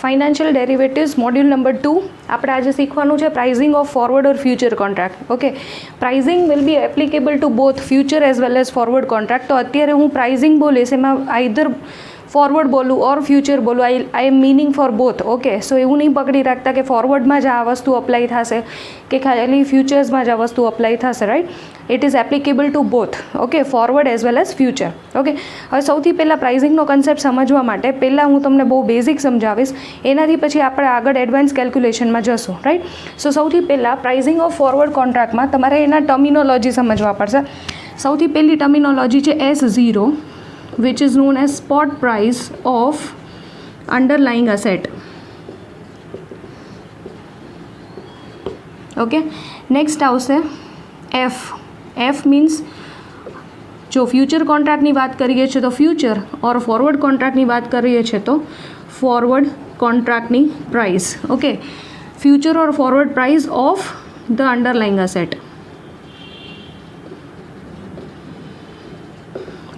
Financial derivatives module number 2 આપણે આજે શીખવાનું છે pricing of forward or future contract. Okay, pricing will be applicable two both future as well as forward contract. તો અત્યારે હું pricing બોલીશ એમાં આઈધર ફોરવર્ડ બોલું ઓર ફ્યુચર બોલું, આઈ એમ મીનિંગ ફોર બોથ. ઓકે, સો એવું નહીં પકડી રાખતા કે ફોરવર્ડમાં જ આ વસ્તુ અપ્લાય થશે કે ખાલી ફ્યુચર્સમાં જ આ વસ્તુ અપ્લાય થશે. Right, it is applicable two both. Okay, forward as well as future. Okay, હવે સૌથી પહેલાં પ્રાઇઝિંગનો કન્સેપ્ટ સમજવા માટે પહેલાં હું તમને બહુ બેઝિક સમજાવીશ, એનાથી પછી આપણે આગળ એડવાન્સ કેલ્ક્યુલેશનમાં જશું. રાઈટ, સો સૌથી પહેલાં પ્રાઇઝિંગ ઓફ ફોરવર્ડ કોન્ટ્રાક્ટમાં તમારે એના ટર્મિનોલોજી સમજવા પડશે. સૌથી પહેલી ટર્મિનોલોજી છે S0, which is known as spot price of underlying asset. Okay, next આવશે F means જો ફ્યુચર કોન્ટ્રાક્ટની વાત કરીએ છીએ તો ફ્યુચર ઓર ફોરવર્ડ કોન્ટ્રાક્ટની વાત કરીએ છીએ તો ફોરવર્ડ કોન્ટ્રાક્ટની price. Okay, future or forward price of the underlying asset.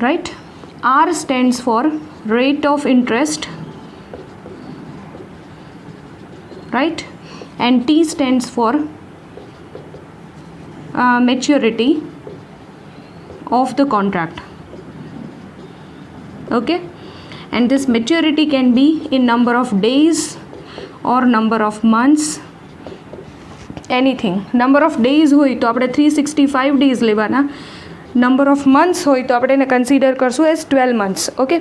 Right, R stands for rate of interest, right, and T stands for maturity of the contract. Okay, and this maturity can be in number of days or number of months, anything. Number of days હોય તો આપણે 365 days લેવાના, number of months હોય તો આપણે એને consider કરશું as 12 months. Okay,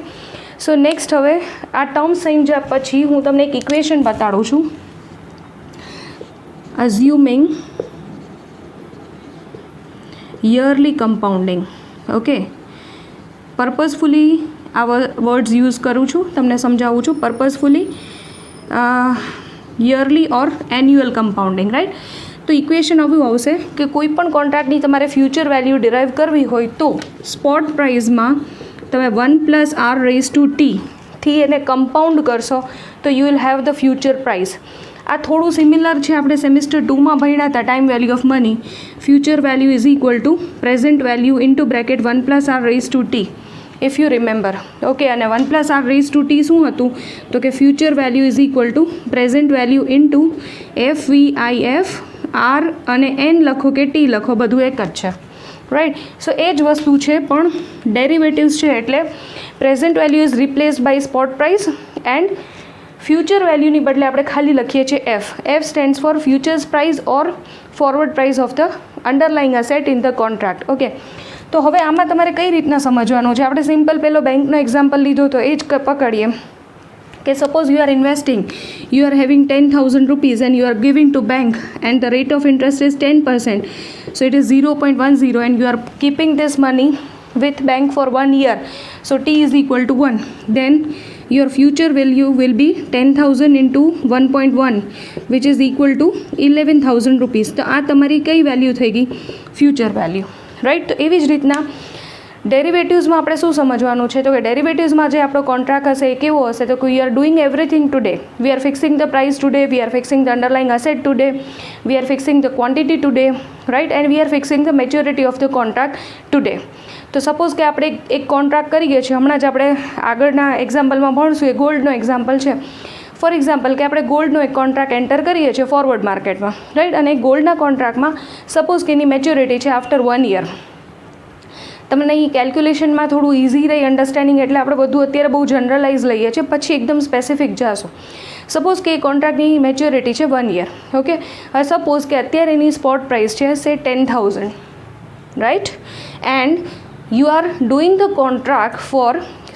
so next હવે આ ટર્મ સમજ્યા પછી હું તમને એક ઇક્વેશન બતાડું છું. અઝ્યુમિંગ યરલી કમ્પાઉન્ડિંગ. ઓકે, પર્પઝફુલી આ વર્ડ્સ યુઝ કરું છું, તમને સમજાવું છું. પર્પઝફુલી યરલી ઓર એન્યુઅલ કમ્પાઉન્ડિંગ. રાઈટ, તો ઇક્વેશન આવું આવશે કે કોઈ પણ કોન્ટ્રાક્ટની તમારે ફ્યુચર વેલ્યુ ડિરાઈવ કરવી હોય તો સ્પોટ પ્રાઇઝમાં તમે 1 + r⁻t થી એને કમ્પાઉન્ડ કરશો તો you will have the future price. આ થોડું સિમિલર છે, આપણે સેમિસ્ટર 2માં ભણ્યા હતા time value of money. Future value is equal to present value into bracket 1 + r⁻t, if you remember. Okay, અને 1 + r⁻t શું હતું તો કે future value is equal to present value into FVIF, R અને N લખો કે T લખો, બધું એક જ છે. રાઈટ, સો એ જ વસ્તુ છે પણ ડેરિવેટિવ્સ છે એટલે present value is replaced by spot price and future વેલ્યુની બદલે આપણે ખાલી લખીએ છીએ F. F stands for futures price or forward price of the underlying asset in the contract. Okay, તો હવે આમાં તમારે કઈ રીતના સમજવાનું છે. આપણે સિમ્પલ પેલો બેંકનો એક્ઝામ્પલ લીધો તો એ જ પકડીએ કે suppose you are investing, you are having 10,000 rupees and you are giving to bank and the rate of interest is 10%, so it is 0.10 and you are keeping this money with bank for 1 year, so T is equal to 1. Then your future value will be 10,000 into 1.1 which is equal to 11,000 rupees. તો આ તમારી કઈ value થઈ ગઈ? Future value. Right, તો એવી જ રીતના ડેરિવેટિવ્સમાં આપણે શું સમજવાનું છે તો કે ડેરિવેટિવ્સમાં જે આપણો કોન્ટ્રાક્ટ હશે એ કેવો હશે તો કે we are doing everything today, we are fixing the price today, we are fixing the underlying asset today, we are fixing the quantity today. Right, and we are fixing the maturity of the contract today. તો suppose કે આપણે એક contract કરી ગયા છીએ, હમણાં જ આપણે આગળના એક્ઝામ્પલમાં ભણશું, એ ગોલ્ડનો એક્ઝામ્પલ છે. ફોર એક્ઝામ્પલ કે આપણે ગોલ્ડનો એક કોન્ટ્રાક્ટ એન્ટર કરીએ છીએ ફોરવર્ડ માર્કેટમાં. રાઈટ, અને ગોલ્ડના કોન્ટ્રાક્ટમાં સપોઝ કે એની મેચ્યોરિટી છે આફ્ટર 1 year. તમને અહીં કેલ્ક્યુલેશનમાં થોડું ઇઝી રહી અન્ડરસ્ટેન્ડિંગ એટલે આપણે બધું અત્યારે બહુ જનરલાઇઝ લઈએ છીએ, પછી એકદમ સ્પેસિફિક જાશું. સપોઝ કે એ કોન્ટ્રાક્ટની મેચ્યોરિટી છે 1 year. ઓકે, હવે સપોઝ કે અત્યારે એની સ્પોટ પ્રાઇસ છે say 10,000. Right, and you are doing the contract for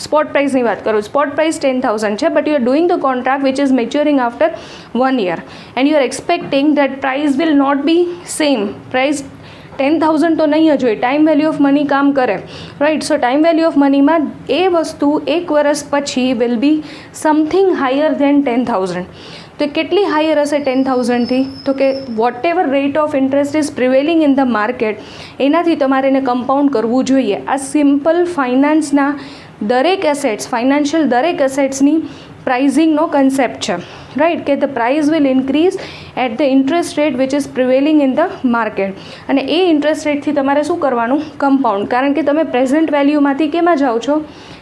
spot પ્રાઇસની વાત કરું, સ્પોટ પ્રાઇસ 10,000 છે but you are doing the contract which is maturing after 1 year and you are expecting that price will not be same. Price 10,000 તો નહીં જ હોય, time value of money કામ કરે. Right, so time value of મનીમાં એ વસ્તુ 1 વર્ષ પછી will be something higher than 10,000. તો કેટલી હાયર હશે 10,000થી તો કે whatever rate of interest is prevailing in the market એનાથી તમારે એને કમ્પાઉન્ડ કરવું જોઈએ. આ સિમ્પલ ફાઇનાન્સના દરેક એસેટ્સ, ફાઇનાન્શિયલ દરેક એસેટ્સની પ્રાઇઝિંગનો કન્સેપ્ટ છે. રાઈટ, કે the price will increase at the interest rate which is prevailing in the market. અને એ ઇન્ટરેસ્ટ રેટથી તમારે શું કરવાનું? કમ્પાઉન્ડ. કારણ કે તમે પ્રેઝન્ટ વેલ્યુમાંથી કેમાં જાઓ છો?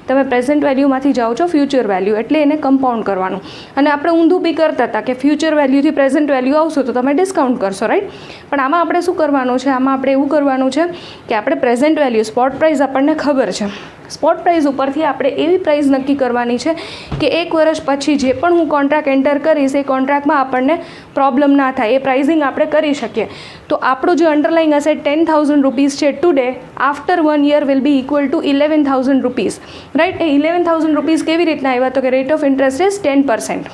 તમે પ્રેઝન્ટ વેલ્યુમાંથી જાઓ છો ફ્યુચર વેલ્યુ, એટલે એને કમ્પાઉન્ડ કરવાનું. અને આપણે ઊંધું બી કરતા હતા કે ફ્યુચર વેલ્યુથી પ્રેઝન્ટ વેલ્યુ આવશે તો તમે ડિસ્કાઉન્ટ કરશો, રાઈટ? પણ આમાં આપણે શું કરવાનું છે? આમાં આપણે એવું કરવાનું છે કે આપણે પ્રેઝન્ટ વેલ્યુ, સ્પોટ પ્રાઇસ આપણને ખબર છે, સ્પોટ પ્રાઇસ ઉપરથી આપણે એવી પ્રાઇસ નક્કી કરવાની છે કે 1 વર્ષ પછી જે પણ હું કોન્ટ્રાક્ટ એન્ટર કરીશ એ કોન્ટ્રાક્ટમાં આપણને પ્રોબ્લેમ ના થાય, એ પ્રાઇઝિંગ આપણે કરી શકીએ. તો આપણું જે અંડરલાઇંગ અસેટ 10,000 રૂપીઝ છે today, after 1 year will be equal to 11,000 rupees, right? એ 11,000 રૂપીઝ કેવી રીતના આવ્યા? તો કે rate of interest is 10%.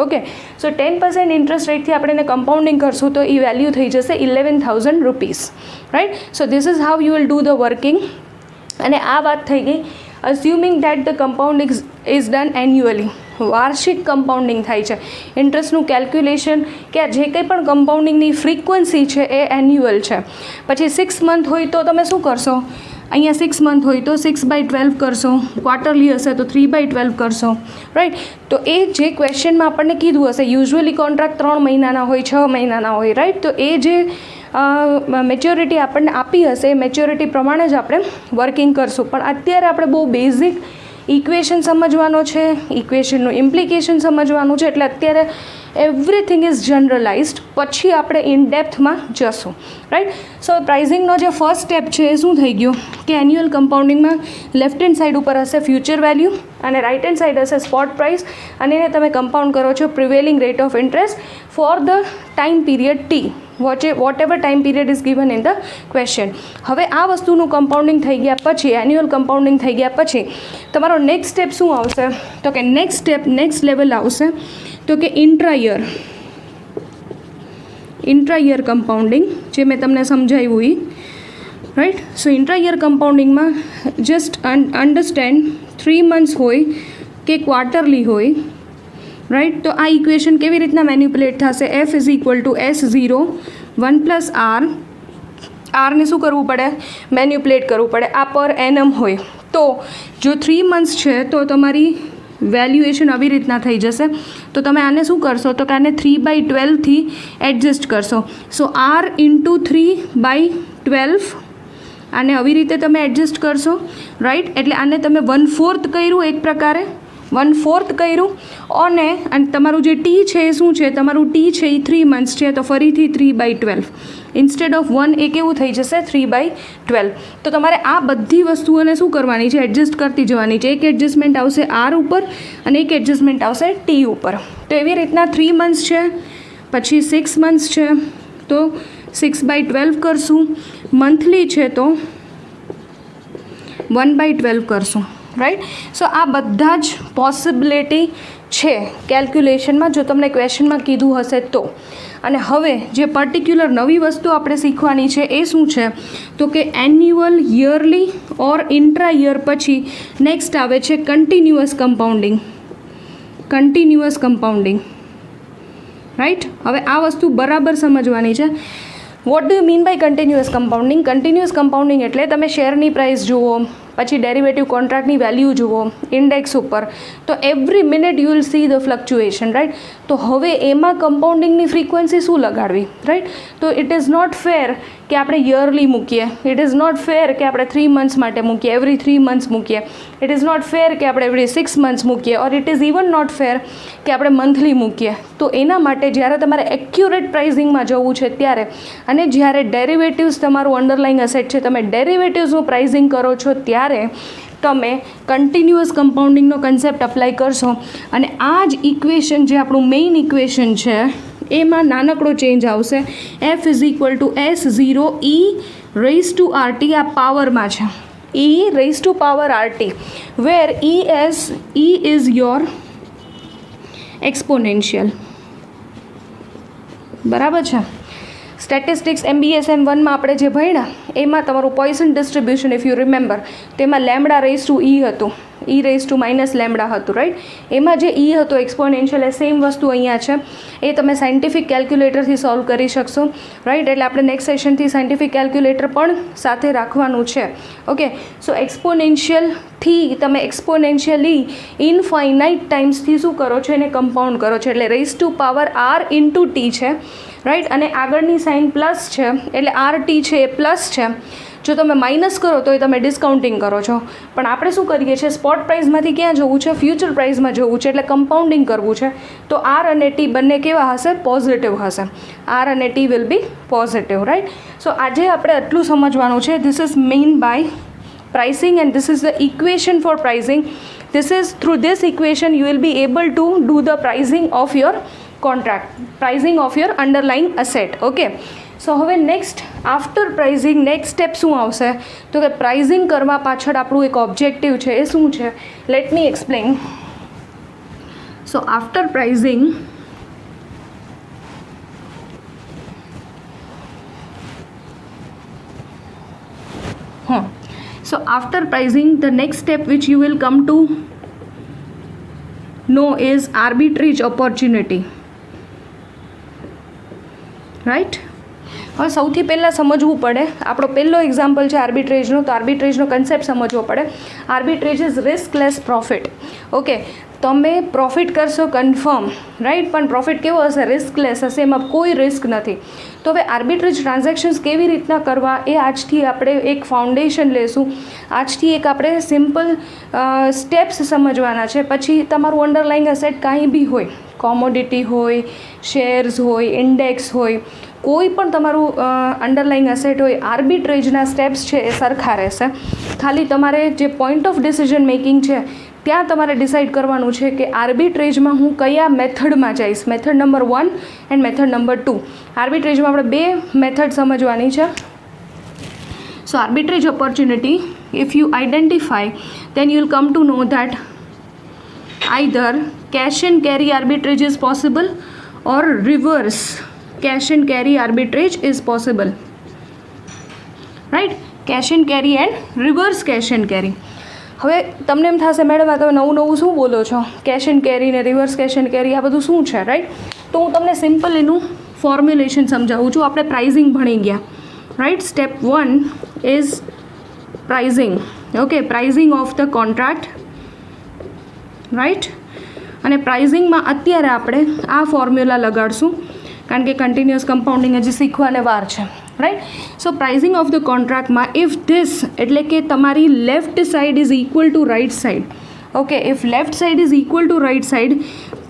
Okay, so 10% interest રેટથી આપણે એને કમ્પાઉન્ડિંગ કરશું તો એ વેલ્યુ થઈ જશે 11,000 rupees, right? So this is how you will do the working. અને આ વાત થઈ ગઈ assuming that the compounding is done annually. વાર્ષિક કમ્પાઉન્ડિંગ થાય છે. ઇન્ટરેસ્ટનું કેલ્ક્યુલેશન કે જે કંઈ પણ કમ્પાઉન્ડિંગની ફ્રીક્વન્સી છે એ એન્યુઅલ છે. પછી 6 મંથ હોય તો તમે શું કરશો? અહીંયા 6 મંથ હોય તો 6/12 કરશો, ક્વાર્ટરલી હશે તો 3/12 કરશો, રાઈટ? તો એ જે ક્વેશ્ચનમાં આપણને કીધું હશે, યુઝ્યુઅલી કોન્ટ્રાક્ટ 3 મહિનાના હોય, 6 મહિનાના હોય, રાઈટ? તો એ જે મેચ્યોરિટી આપણને આપી હશે એ મેચ્યોરિટી પ્રમાણે જ આપણે વર્કિંગ કરશું. પણ અત્યારે આપણે બહુ બેઝિક ઇક્વેશન સમજવાનો છે, ઇક્વેશનનું ઇમ્પ્લિકેશન સમજવાનું છે, એટલે અત્યારે એવરીથિંગ ઇઝ જનરલાઇઝડ. પછી આપણે ઇન ડેપ્થમાં જશું, રાઈટ? સો પ્રાઇઝિંગનો જે ફર્સ્ટ સ્ટેપ છે એ શું થઈ ગયું કે એન્યુઅલ કમ્પાઉન્ડિંગમાં લેફ્ટ હેન્ડ સાઇડ ઉપર હશે ફ્યુચર વેલ્યુ અને રાઇટ હેન્ડ સાઇડ હશે સ્પોટ પ્રાઇસ, અને એને તમે કમ્પાઉન્ડ કરો છો prevailing rate of interest for the time period T, whatever time period is given in the question. હવે આ વસ્તુનું કમ્પાઉન્ડિંગ થઈ ગયા પછી, એન્યુઅલ કમ્પાઉન્ડિંગ થઈ ગયા પછી તમારો નેક્સ્ટ સ્ટેપ શું આવશે? તો કે નેક્સ્ટ લેવલ આવશે તો કે ઇન્ટ્રા યર કમ્પાઉન્ડિંગ, જે મેં તમને સમજાવ્યું એ, રાઈટ? સો ઇન્ટ્રા યર કમ્પાઉન્ડિંગમાં જસ્ટ અન્ડરસ્ટેન્ડ 3 મંથ્સ હોય કે ક્વાર્ટરલી હોય, રાઈટ? તો આ ઇક્વેશન કેવી રીતના મેન્યુપ્યુલેટ થશે? F is equal to S0 1 + R. આરને શું કરવું પડે? મેન્યુપ્યુલેટ કરવું પડે. આ પર એનમ હોય તો જો 3 મંથ્સ છે તો તમારી વેલ્યુએશન આવી રીતના થઈ જશે. તો તમે આને શું કરશો? તો કે આને 3/12થી એડજસ્ટ કરશો. સો R ઇન્ટુ 3/12 આને આવી રીતે તમે એડજસ્ટ કરશો, રાઈટ? એટલે આને તમે 1/4 કર્યું, એક પ્રકારે 1/4 કર્યું. અને તમારું જે ટી છે એ શું છે? તમારું ટી છે એ 3 મંથ્સ છે, તો ફરીથી 3/12 ઇન્સ્ટેડ ઓફ 1 એ કેવું થઈ જશે? 3/12. તો તમારે આ બધી વસ્તુઓને શું કરવાની છે? એડજસ્ટ કરતી જવાની છે. એક એડજસ્ટમેન્ટ આવશે આર ઉપર અને એક એડજસ્ટમેન્ટ આવશે ટી ઉપર. તો એવી રીતના 3 મંથ્સ છે, પછી 6 મંથ્સ છે તો 6/12 કરશું, મંથલી છે તો 1/12 કરશું, રાઈટ? સો આ બધા જ પોસિબિલિટી છે કેલ્ક્યુલેશનમાં, જો તમને ક્વેશ્ચનમાં કીધું હશે તો. અને હવે જે પર્ટિક્યુલર નવી વસ્તુ આપણે શીખવાની છે એ શું છે? તો કે એન્યુઅલ, યરલી ઓર ઇન્ટ્રા યર પછી નેક્સ્ટ આવે છે કન્ટિન્યુઅસ કમ્પાઉન્ડિંગ. રાઈટ? હવે આ વસ્તુ બરાબર સમજવાની છે. What do you mean by continuous compounding? Continuous compounding એટલે તમે શેરની પ્રાઇસ જુઓ, પછી ડેરિવેટિવ કોન્ટ્રાક્ટની વેલ્યુ જુઓ ઇન્ડેક્સ ઉપર, તો every minute you will see the fluctuation, right? તો હવે એમાં કમ્પાઉન્ડિંગની ફ્રીક્વન્સી શું લગાડવી, રાઈટ? તો ઇટ ઇઝ નોટ ફેર કે આપણે યરલી મૂકીએ, ઇટ ઇઝ નોટ ફેર કે આપણે 3 મંથ્સ માટે મૂકીએ, એવરી 3 મંથ્સ મૂકીએ, ઇટ ઇઝ નોટ ફેર કે આપણે એવરી 6 મંથ્સ મૂકીએ, or it is even not fair કે આપણે મંથલી મૂકીએ. તો એના માટે જ્યારે તમારે એક્યુરેટ પ્રાઇઝિંગમાં જવું છે ત્યારે, અને જ્યારે ડેરિવેટિવ્સ તમારું અંડરલાઇંગ અસેટ છે, તમે ડેરિવેટિવ્સનું પ્રાઇઝિંગ કરો છો ત્યારે તમે કન્ટિન્યુઅસ કમ્પાઉન્ડિંગનો કન્સેપ્ટ અપ્લાય કરશો. અને આ જ ઇક્વેશન જે આપણું મેઇન ઇક્વેશન છે એમાં નાનકડો ચેન્જ આવશે. F is equal to S0 E raise to RT, આ પાવરમાં છે, E raise to power RT, where E is your exponential. બરાબર છે? સ્ટેટિસ્ટિક્સ MBSM 1માં આપણે જે ભણ્યા એમાં તમારું Poisson distribution, if you remember, તેમાં લેમ્બડા રેઝ ટુ E હતું, E raise to minus lambda હતું, રાઈટ? એમાં જે E હતો એક્સપોનેન્શિયલ, એ સેમ વસ્તુ અહીંયા છે. એ તમે સાયન્ટિફિક કેલ્ક્યુલેટરથી સોલ્વ કરી શકશો, રાઈટ? એટલે આપણે નેક્સ્ટ સેશનથી સાયન્ટિફિક કેલ્ક્યુલેટર પણ સાથે રાખવાનું છે. ઓકે, સો એક્સપોનેન્શિયલથી તમે એક્સપોનેન્શિયલી ઇનફાઇનાઇટ ટાઈમ્સથી શું કરો છો? એને કમ્પાઉન્ડ કરો છો. એટલે raise to power R into T છે. રાઈટ, અને આગળની સાઇન પ્લસ છે એટલે RT છે એ પ્લસ છે. જો તમે માઇનસ કરો તો એ તમે ડિસ્કાઉન્ટિંગ કરો છો. પણ આપણે શું કરીએ છીએ, સ્પોટ પ્રાઇસમાંથી ક્યાં જવું છે, ફ્યુચર પ્રાઇસમાં જવું છે, એટલે કમ્પાઉન્ડિંગ કરવું છે. તો R અને T બંને કેવા હશે, પોઝિટિવ હશે. R અને T will be positive, right. So આજે આપણે આટલું સમજવાનું છે. This is mean by pricing and this is the equation for pricing. This is through this equation you will be able to do the pricing of your contract, pricing of your underlying asset. Okay, so હવે next after pricing next step શું આવશે, તો કે pricing કરવા પાછળ આપણું એક objective છે, એ શું છે, let me explain. So after pricing So after pricing, the next step which you will come to know is arbitrage opportunity, right. હવે સૌથી પહેલાં સમજવું પડે, આપણો પહેલો એક્ઝામ્પલ છે આર્બિટ્રેજનો, તો આર્બિટ્રેજનો કન્સેપ્ટ સમજવો પડે. Arbitrage is riskless profit. Okay, તમે પ્રોફિટ કરશો કન્ફર્મ, રાઈટ, પણ પ્રોફિટ કેવો હશે, રિસ્કલેસ હશે, એમાં કોઈ રિસ્ક નથી. તો હવે આર્બિટ્રેજ ટ્રાન્ઝેક્શન્સ કેવી રીતના કરવા એ આજથી આપણે એક ફાઉન્ડેશન લેશું. આજથી એક આપણે સિમ્પલ સ્ટેપ્સ સમજવાના છે. પછી તમારું અંડરલાઇંગ અસેટ કાંઈ બી હોય, કોમોડિટી હોય, શેર્સ હોય, ઇન્ડેક્સ હોય, કોઈ પણ તમારું અંડરલાઇંગ અસેટ હોય, આર્બિટ્રેજના સ્ટેપ્સ છે એ સરખા રહેશે. ખાલી તમારે જે પોઈન્ટ ઓફ ડિસિઝન મેકિંગ છે ત્યાં તમારે ડિસાઇડ કરવાનું છે કે આર્બિટ્રેજમાં હું કયા મેથડમાં જઈશ, method number 1 and method number 2. આર્બિટ્રેજમાં આપણે બે મેથડ સમજવાની છે. So arbitrage opportunity, if you identify then you will come to know that either cash and carry arbitrage is possible or reverse cash and carry arbitrage is possible, right. cash and carry and reverse cash and carry. હવે તમને એમ થશે madam આ તમે નવું નવું શું બોલો છો, કેશ એન્ડ કેરી ને રિવર્સ કેશ એન્ડ કેરી આ બધું શું છે, રાઈટ. તો હું તમને સિમ્પલ એનું ફોર્મ્યુલેશન સમજાવું છું. આપણે પ્રાઇઝિંગ ભણી ગયા, right. Step 1 is pricing. Okay, pricing of the contract, right. અને પ્રાઇઝિંગમાં અત્યારે આપણે આ ફોર્મ્યુલા લગાડશું કારણ કે કન્ટિન્યુઅસ કમ્પાઉન્ડિંગ હજી શીખવાને વાર છે, right. So pricing of the કોન્ટ્રાક્ટમાં ઇફ ધીસ એટલે કે તમારી left side is equal to right side. Okay, if left side is equal to right side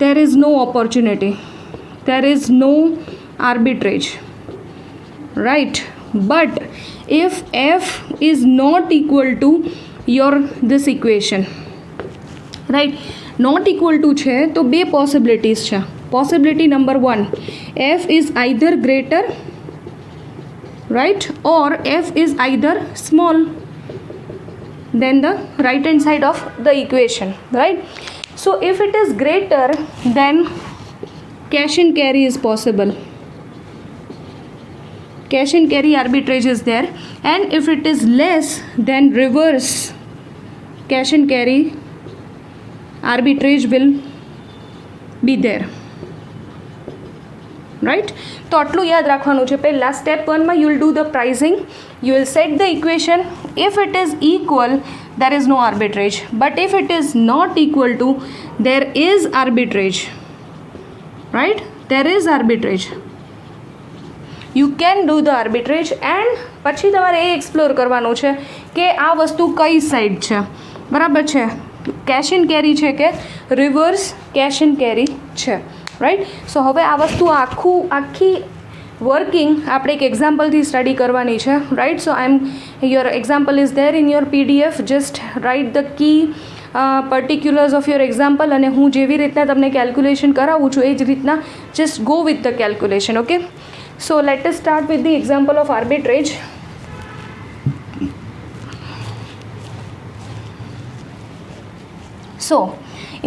there is no opportunity, there is no arbitrage, right. But if f is not equal to your this equation, right, not equal to છે તો બે possibilities છે. Possibility number 1, f is either greater, right, or f is either small than the right hand side of the equation, right. So if it is greater then cash and carry is possible, cash and carry arbitrage is there, and if it is less then reverse cash and carry arbitrage will be there, right. તો આટલું યાદ રાખવાનું છે. પહેલાં step 1માં you will do the pricing, you will set the equation. If it is equal there is no arbitrage, but if it is not equal to there is arbitrage, right, there is arbitrage. You can do the arbitrage and પછી તમારે એ explore કરવાનું છે કે આ વસ્તુ કઈ side છે, બરાબર છે, કેશ એન્ડ કેરી છે કે રિવર્સ કેશ એન્ડ કેરી છે, રાઈટ. સો હવે આ વસ્તુ આખી વર્કિંગ આપણે એક એક્ઝામ્પલથી સ્ટડી કરવાની છે, right. So your example is there in your PDF. Just write the key particulars of your example, અને હું જેવી રીતના તમને કેલ્ક્યુલેશન કરાવું છું એ જ રીતના just go with the calculation. Okay, so let us start with the example of arbitrage. So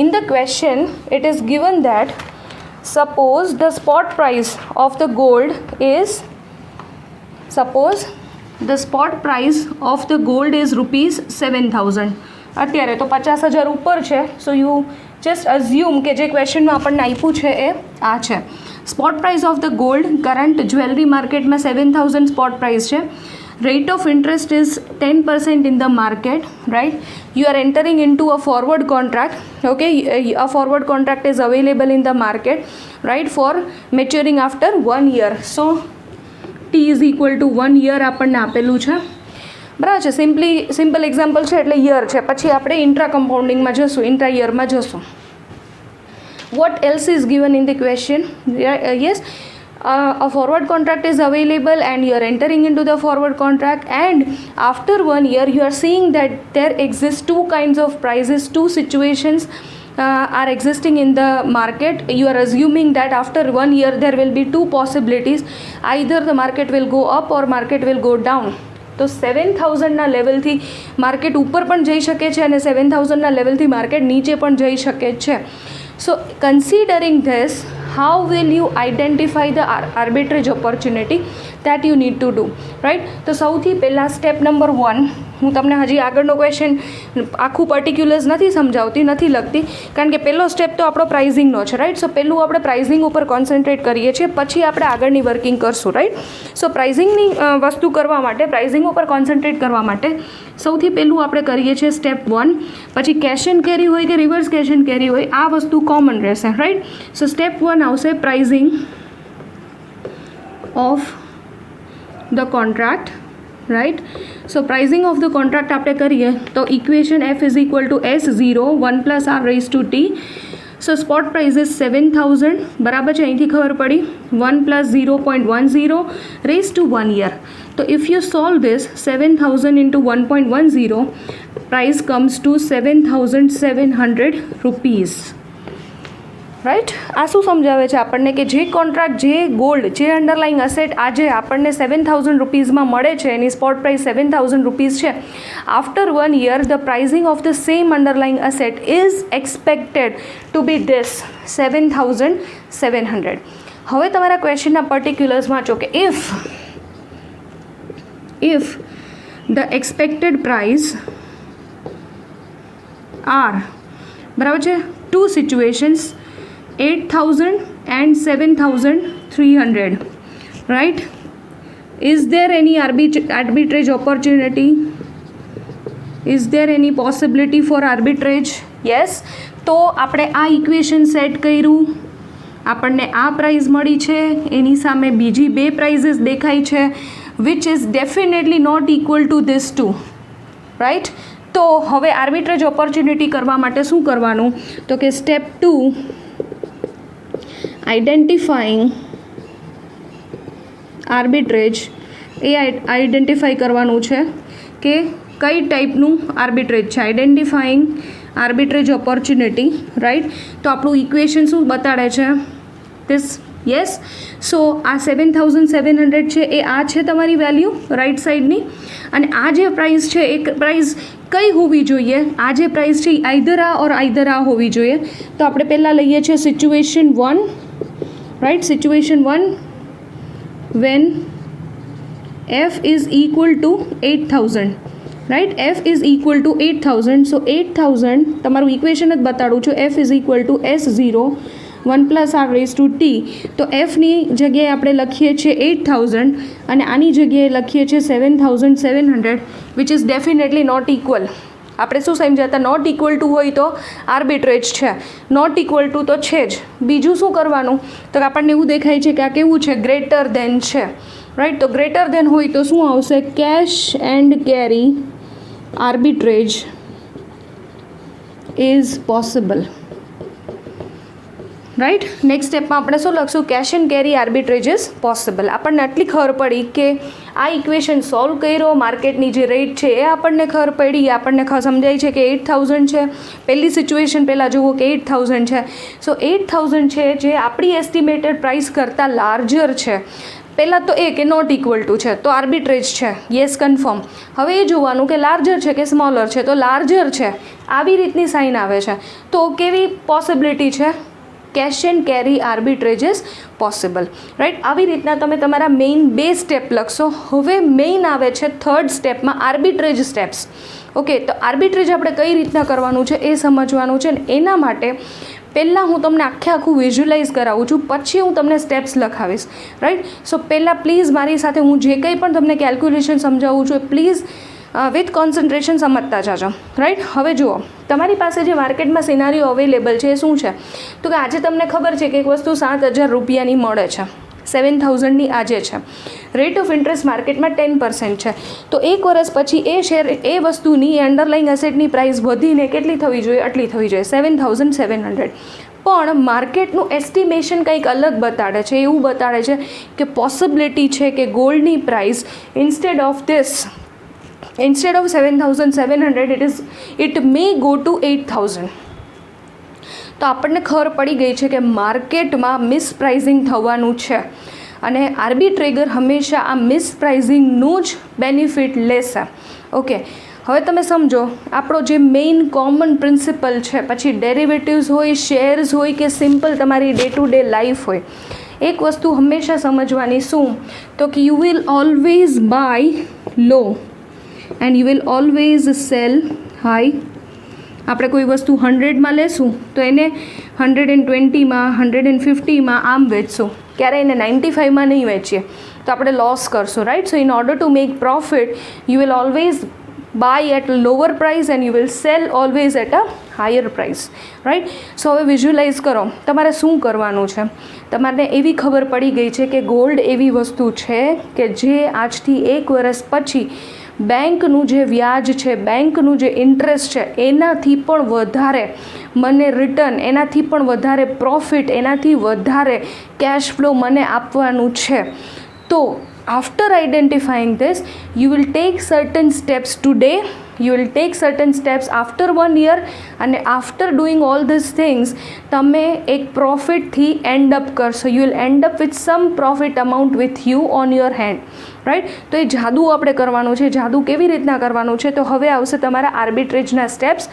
in the question it is given that suppose the spot price of the gold is rupees 7,000. અત્યારે તો 50,000 ઉપર છે. So you just assume કે જે ક્વેશ્ચનમાં આપણને આપ્યું છે એ આ છે. Spot price of the gold current jewellery માર્કેટમાં 7,000 સ્પોટ પ્રાઇસ છે. rate of interest is 10% in the market, right? You are entering into a forward contract, okay? A forward contract is available in the market, right, for maturing after 1 year. So t is equal to 1 year આપણને આપેલું છે, બરાબર છે. Simple example છે એટલે year છે. પછી આપણે ઇન્ટ્રા કમ્પાઉન્ડિંગમાં જશું, ઇન્ટ્રા યરમાં જશું. What else is given in the question? Yes, a forward contract is available and you are entering into the forward contract, and after 1 year you are seeing that there exists two kinds of prices, two situations are existing in the market. You are assuming that after 1 year there will be two possibilities, either the market will go up or market will go down. તો 7000ના લેવલથી market ઉપર પણ જઈ શકે છે અને 7000ના લેવલથી market નીચે પણ જઈ શકે છે. So considering this, how will you identify the arbitrage opportunity that you need to do, right? તો સૌથી પહેલાં સ્ટેપ નંબર 1, હું તમને હજી આગળનો ક્વેશ્ચન આખું પર્ટિક્યુલર્સ નથી સમજાવતી, નથી લખતી, કારણ કે પહેલો સ્ટેપ તો આપણો પ્રાઇઝિંગનો છે, રાઈટ? સો પહેલું આપણે પ્રાઇઝિંગ ઉપર કોન્સન્ટ્રેટ કરીએ છીએ, પછી આપણે આગળની વર્કિંગ કરશું, રાઈટ? સો પ્રાઇઝિંગની વસ્તુ કરવા માટે, પ્રાઇઝિંગ ઉપર કોન્સન્ટ્રેટ કરવા માટે સૌથી પહેલું આપણે કરીએ છીએ સ્ટેપ 1. પછી કેશ એન્ડ કેરી હોય કે રિવર્સ કેશ એન્ડ કેરી હોય, આ વસ્તુ કોમન રહેશે, રાઈટ? સો સ્ટેપ 1 આવશે pricing of the contract, right? So pricing of the contract આપણે કરીએ તો equation F is equal to S0 1 plus R raise to T. So spot price is 7000, બરાબર છે? અહીંથી ખબર પડી 1 પ્લસ 0.10 રેઝ ટુ 1 યર. તો if you solve this, 7000 into 1.10, price comes to 7700 rupees, right? આ શું સમજાવે છે આપણને કે જે કોન્ટ્રાક્ટ, જે ગોલ્ડ, જે અંડરલાઇંગ અસેટ આજે આપણને 7000 રૂપીઝમાં મળે છે, એની સ્પોટ પ્રાઇસ 7000 રૂપીઝ છે, after 1 year the pricing of the same underlying asset is expected to be this 7700. હવે તમારા ક્વેશ્ચનના પર્ટિક્યુલર્સ વાંચો કે if the expected price are, બરાબર છે, two situations 8000 and 7300, right? Is there any arbitrage opportunity? Is there any possibility for arbitrage? Yes. તો આપણે આ ઇક્વેશન સેટ કર્યું, આપણને આ પ્રાઇઝ મળી છે, એની સામે બીજી બે પ્રાઇઝીસ દેખાય છે, which is definitely not equal to this two, right? તો હવે આર્બિટ્રેજ ઓપોર્ચ્યુનિટી કરવા માટે શું કરવાનું? તો કે સ્ટેપ 2, આઈડેન્ટિફાઈંગ આર્બિટ્રેજ, એ આઈડેન્ટિફાઈ કરવાનું છે કે કઈ ટાઈપનું આર્બિટ્રેજ છે. Identifying arbitrage opportunity, right? તો આપણું ઇક્વેશન શું બતાડે છે? This, yes. સો આ 7700 છે, એ આ છે તમારી વેલ્યુ રાઈટ સાઈડની, અને આ જે પ્રાઇસ છે એ પ્રાઇસ કઈ હોવી જોઈએ? આ જે પ્રાઇસ છે એ આઈધર આ ઓર આઈધર આ હોવી જોઈએ. તો આપણે પહેલાં લઈએ છીએ situation 1, right? Situation 1 when F is equal to 8000, right? F is equal to 8000. સો 8000 તમારું ઇક્વેશન જ બતાડું છું. F is equal to S0 1 plus R raise to T. તો એફની જગ્યાએ આપણે લખીએ છીએ 8000 અને આની જગ્યાએ લખીએ છીએ 7700, which is definitely not equal. આપણે શું સમજ્યા હતા? નોટ ઇક્વલ ટુ હોય તો આર્બિટ્રેજ છે, નોટ ઇક્વલ ટુ તો છે જ. બીજું શું કરવાનું? તો આપણને એવું દેખાય છે કે આ કેવું છે? ગ્રેટર દેન છે, રાઈટ? તો ગ્રેટર દેન હોય તો શું આવશે? Cache and carry arbitrage is possible, right? Next સ્ટેપમાં આપણે શું લખશું? Cache and carry arbitrage is possible. આપણને આટલી ખબર પડી કે આ ઇક્વેશન સોલ્વ કર્યો, માર્કેટની જે રેટ છે એ આપણને ખબર પડી, આપણને સમજાય છે કે 8000 છે. પહેલી સિચ્યુએશન પહેલાં જુઓ કે 8000 છે. સો 8000 છે જે આપણી એસ્ટિમેટેડ પ્રાઇસ કરતાં લાર્જર છે. પહેલાં તો એ કે નોટ ઇક્વલ ટુ છે, તો આર્બિટ્રેજ છે, યસ કન્ફર્મ. હવે એ જોવાનું કે લાર્જર છે કે સ્મોલર છે. તો લાર્જર છે, આવી રીતની સાઇન આવે છે, તો કેવી પોસિબિલિટી છે? Cache and carry arbitrage is possible, right? આવી રીતના તમે તમારા મેઇન 2 સ્ટેપ લખશો. હવે મેઇન આવે છે થર્ડ સ્ટેપમાં આર્બિટ્રેજ સ્ટેપ્સ. ઓકે, તો આર્બિટ્રેજ આપણે કઈ રીતના કરવાનું છે એ સમજવાનું છે. એના માટે પહેલાં હું તમને આખું વિઝ્યુલાઇઝ કરાવું છું, પછી હું તમને સ્ટેપ્સ લખાવીશ, રાઈટ. સો પહેલાં પ્લીઝ મારી સાથે હું જે કંઈ પણ તમને કેલ્ક્યુલેશન સમજાવું છું એ પ્લીઝ વિથ કોન્સન્ટ્રેશન સમજતા જાજો, રાઈટ. હવે જુઓ, તમારી પાસે જે માર્કેટમાં સિનારીઓ અવેલેબલ છે એ શું છે, તો કે આજે તમને ખબર છે કે એક વસ્તુ 7,000 રૂપિયાની મળે છે, 7,000ની આજે છે. રેટ ઓફ ઇન્ટરેસ્ટ માર્કેટમાં 10% છે. તો એક વર્ષ પછી એ શેર, એ વસ્તુની અંડરલાઇંગ એસેટની પ્રાઇસ વધીને કેટલી થવી જોઈએ, આટલી થવી જોઈએ, 7,700. પણ માર્કેટનું એસ્ટિમેશન કંઈક અલગ બતાડે છે. એવું બતાડે છે કે પોસિબિલિટી છે કે ગોલ્ડની price instead of 7,700 it may go to 8,000. તો આપણને ખબર પડી ગઈ છે કે માર્કેટમાં મિસપ્રાઇઝિંગ થવાનું છે અને આર્બિટ્રેગર હંમેશા આ મિસપ્રાઇઝિંગનું જ બેનિફિટ લેશે. ઓકે, હવે તમે સમજો, આપણો જે મેઇન કોમન પ્રિન્સિપલ છે, પછી ડેરિવેટિવ્સ હોય, શેર્સ હોય કે સિમ્પલ તમારી ડે ટુ ડે લાઈફ હોય, એક વસ્તુ હંમેશા સમજવાની, શું તો કે you will always buy low and you will always sell high. આપણે કોઈ વસ્તુ 100માં લેશું તો એને 120માં, 150માં આમ વેચશું, ક્યારે એને 95માં નહીં વેચીએ તો આપણે લોસ કરશું, right. So in order to make profit you will always buy at lower price and you will sell always at a higher price, right. So હવે વિઝ્યુલાઇઝ કરો, તમારે શું કરવાનું છે. તમારે એવી ખબર પડી ગઈ છે કે ગોલ્ડ એવી વસ્તુ છે કે જે આજથી 1 વર્ષ પછી બેંકનું જે વ્યાજ છે, બેંકનું જે ઇન્ટરેસ્ટ છે, એનાથી પણ વધારે મને રિટર્ન, એનાથી પણ વધારે પ્રોફિટ, એનાથી વધારે કેશ ફ્લો મને આપવાનું છે. તો after identifying this you will take certain steps today, you will take certain steps after 1 year, અને after doing all this things તમે એક પ્રોફિટથી એન્ડ અપ કરશો. You will end up with some profit amount with you on your hand, right. તો એ જાદુ આપણે કરવાનું છે. જાદુ કેવી રીતના કરવાનું છે, તો હવે આવશે તમારા આર્બિટ્રેજના સ્ટેપ્સ.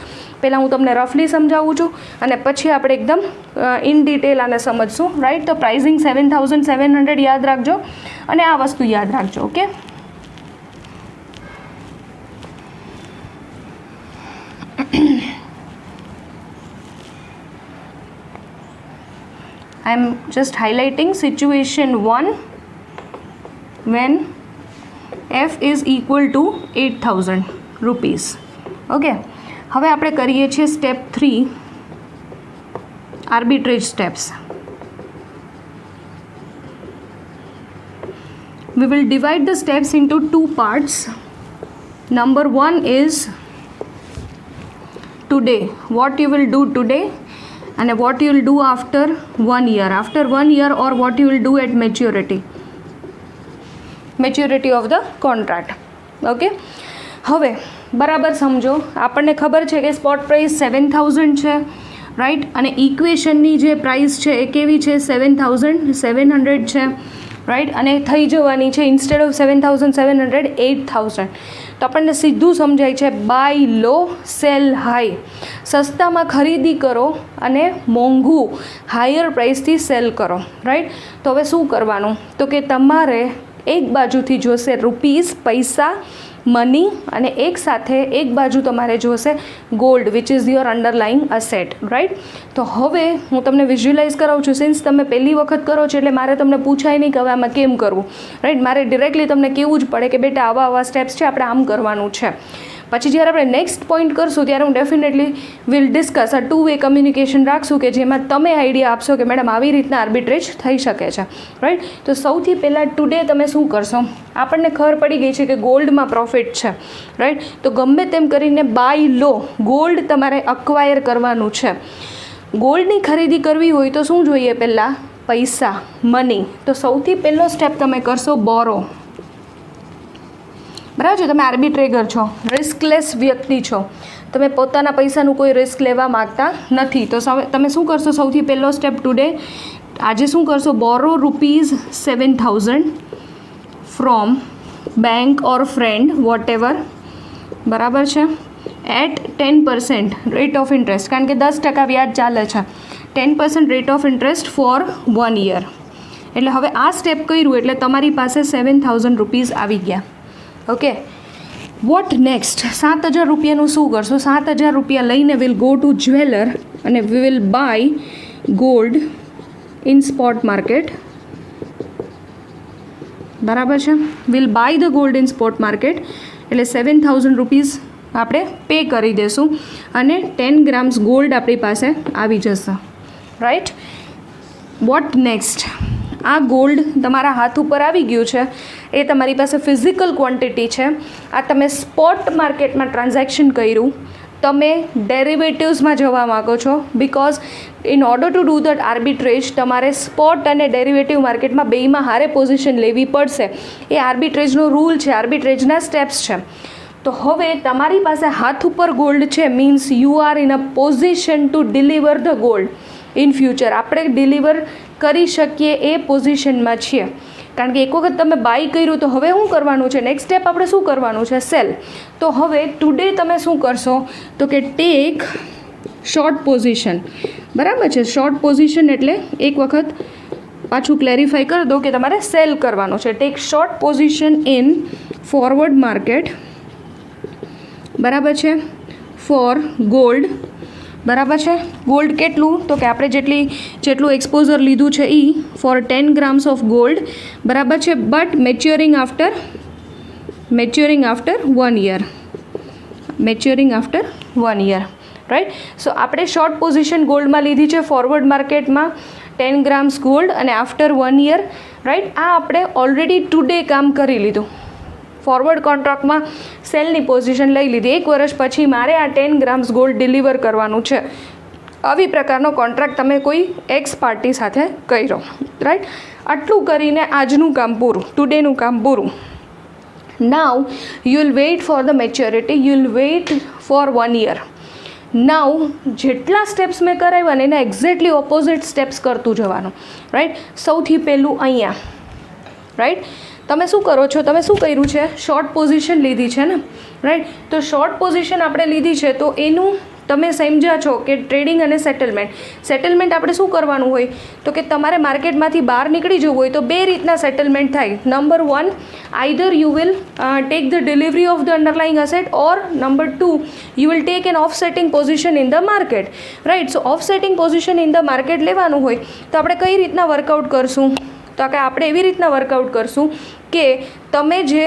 પહેલાં હું તમને રફલી સમજાવું છું અને પછી આપણે એકદમ ઇન ડિટેલ આને સમજશું, રાઈટ. તો પ્રાઇઝિંગ 7,700 યાદ રાખજો અને આ વસ્તુ યાદ રાખજો. Okay, I am just highlighting situation 1 when F is equal to 8,000 rupees. Okay, હવે આપણે કરીએ છીએ step 3, arbitrage steps. We will divide the steps into 2 parts. Number 1 is today, what you will do today and what you will do after 1 year, after 1 year, or what you will do at maturity of the contract. Okay, હવે બરાબર સમજો, આપણને ખબર છે કે spot price 7,000 છે, right. અને ઇક્વેશનની જે પ્રાઇસ છે એ કેવી છે, 7,700 છે, રાઈટ. અને થઈ જવાની છે ઇન્સ્ટેડ ઓફ 7,700 8,000. તો આપણને સીધું સમજાય છે બાય લો સેલ હાઈ. સસ્તામાં ખરીદી કરો અને મોંઘું હાયર પ્રાઇસથી સેલ કરો, રાઈટ. તો હવે શું કરવાનું, તો કે તમારે એક બાજુથી જોશે રૂપીસ, પૈસા, મની, અને એક સાથે એક બાજુ તમારે જોશે gold which is your underlying asset, right. તો હવે હું તમને વિઝ્યુલાઇઝ કરાવું છું. સિન્સ તમે પહેલી વખત કરો છો એટલે મારે તમને પૂછાય નહીં કે હવે આમાં કેમ કરવું, રાઈટ. મારે ડિરેક્ટલી તમને કહેવું જ પડે કે બેટા આવા સ્ટેપ્સ છે, આપણે આમ કરવાનું છે. પછી જ્યારે આપણે નેક્સ્ટ પોઈન્ટ કરશું ત્યારે હું ડેફિનેટલી વિલ ડિસ્કસ, આ 2-way કમ્યુનિકેશન રાખશું કે જેમાં તમે આઈડિયા આપશો કે મેડમ આવી રીતના આર્બિટ્રેજ થઈ શકે છે, રાઈટ. તો સૌથી પહેલાં ટુડે તમે શું કરશો, આપણને ખબર પડી ગઈ છે કે ગોલ્ડમાં પ્રોફિટ છે, રાઈટ. તો ગમે તેમ કરીને બાય લો ગોલ્ડ તમારે અક્વાયર કરવાનું છે. ગોલ્ડની ખરીદી કરવી હોય તો શું જોઈએ, પહેલાં પૈસા, મની. તો સૌથી પહેલો સ્ટેપ તમે કરશો બોરો, બરાબર છે. તમે આર્બિટ્રેગર છો, રિસ્કલેસ વ્યક્તિ છો, તમે પોતાના પૈસાનું કોઈ રિસ્ક લેવા માગતા નથી. તો તમે શું કરશો, સૌથી પહેલો સ્ટેપ ટુડે આજે શું કરશો, borrow ₹7,000 from bank or friend whatever, બરાબર છે, એટ 10% રેટ ઓફ ઇન્ટરેસ્ટ, કારણ કે 10% વ્યાજ ચાલે છે, 10% rate of interest for 1 year. એટલે હવે આ સ્ટેપ કર્યું એટલે તમારી પાસે 7,000 રૂપીઝ આવી ગયા. ઓકે, વોટ નેક્સ્ટ, 7,000 રૂપિયાનું શું કરશો, 7,000 રૂપિયા લઈને વિલ ગો ટુ જ્વેલર અને we will buy gold in spot market. બરાબર છે, will buy the gold in spot market એટલે 7,000 રૂપીઝ આપણે પે કરી દઈશું અને 10 ગ્રામ્સ ગોલ્ડ આપણી પાસે આવી જશે. રાઈટ. What next? આ ગોલ્ડ તમારા હાથ ઉપર આવી ગયું છે, એ તમારી પાસે ફિઝિકલ ક્વોન્ટિટી છે. આ તમે સ્પોટ માર્કેટમાં ટ્રાન્ઝેક્શન કર્યું, તમે ડેરિવેટિવ્સમાં જવા માગો છો, because in order two do that arbitrage તમારે સ્પોટ અને ડેરિવેટિવ માર્કેટમાં બેયમાં હારે પોઝિશન લેવી પડશે. એ આર્બિટ્રેજનો રૂલ છે, આર્બિટ્રેજના સ્ટેપ્સ છે. તો હવે તમારી પાસે હાથ ઉપર ગોલ્ડ છે, means you are in a position to deliver the gold in future. આપણે ડિલિવર કરી શકીએ એ પોઝિશનમાં છીએ, કારણ કે એક વખત તમે બાય કર્યું તો હવે શું કરવાનું છે? નેક્સ્ટ સ્ટેપ આપણે શું કરવાનું છે? સેલ. તો હવે ટુડે તમે શું કરશો? તો કે ટેક શોર્ટ પોઝિશન. બરાબર છે, શોર્ટ પોઝિશન એટલે એક વખત પાછું ક્લેરિફાઈ કરી દો કે તમારે સેલ કરવાનું છે. Take short position in forward market. બરાબર છે, ફોર ગોલ્ડ. બરાબર છે, ગોલ્ડ કેટલું? તો કે આપણે જેટલું એક્સપોઝર લીધું છે એ ફોર 10 ગ્રામ્સ ઓફ ગોલ્ડ. બરાબર છે, but maturing after 1 year. Maturing after 1 year. Right. So આપણે શોર્ટ પોઝિશન ગોલ્ડમાં લીધી છે ફોરવર્ડ માર્કેટમાં 10 ગ્રામ્સ ગોલ્ડ અને આફ્ટર 1 યર. રાઈટ. આ આપણે ઓલરેડી ટુડે કામ કરી લીધું. ફોરવર્ડ કોન્ટ્રાક્ટમાં સેલની પોઝિશન લઈ લીધી. 1 વર્ષ પછી મારે આ 10 ગ્રામ્સ ગોલ્ડ ડિલિવર કરવાનું છે. આવી પ્રકારનો કોન્ટ્રાક્ટ તમે કોઈ એક્સ પાર્ટી સાથે કર્યો. રાઈટ. આટલું કરીને આજનું કામ પૂરું, ટુડેનું કામ પૂરું. Now you will wait for the maturity, you will wait for 1 year. Now જેટલા સ્ટેપ્સ મેં કરાવ્યા ને એના એક્ઝેક્ટલી ઓપોઝિટ સ્ટેપ્સ કરતું જવાનું. રાઈટ. સૌથી પહેલું અહીંયા. રાઈટ. તમે શું કરો છો? તમે શું કર્યું છે? શોર્ટ પોઝિશન લીધી છે ને. રાઈટ. તો શોર્ટ પોઝિશન આપણે લીધી છે તો એનું તમે સમજ્યા છો કે ટ્રેડિંગ અને સેટલમેન્ટ આપણે શું કરવાનું હોય? તો કે તમારે માર્કેટમાંથી બહાર નીકળી જવું હોય તો બે રીતના સેટલમેન્ટ થાય. Number 1, either you will take the delivery of the underlying asset, or number 2, you will take an offsetting position in the market. Right. So offsetting position in the market લેવાનું હોય તો આપણે કઈ રીતના વર્કઆઉટ કરશું? તો કે આપણે એવી રીતના વર્કઆઉટ કરશું કે તમે જે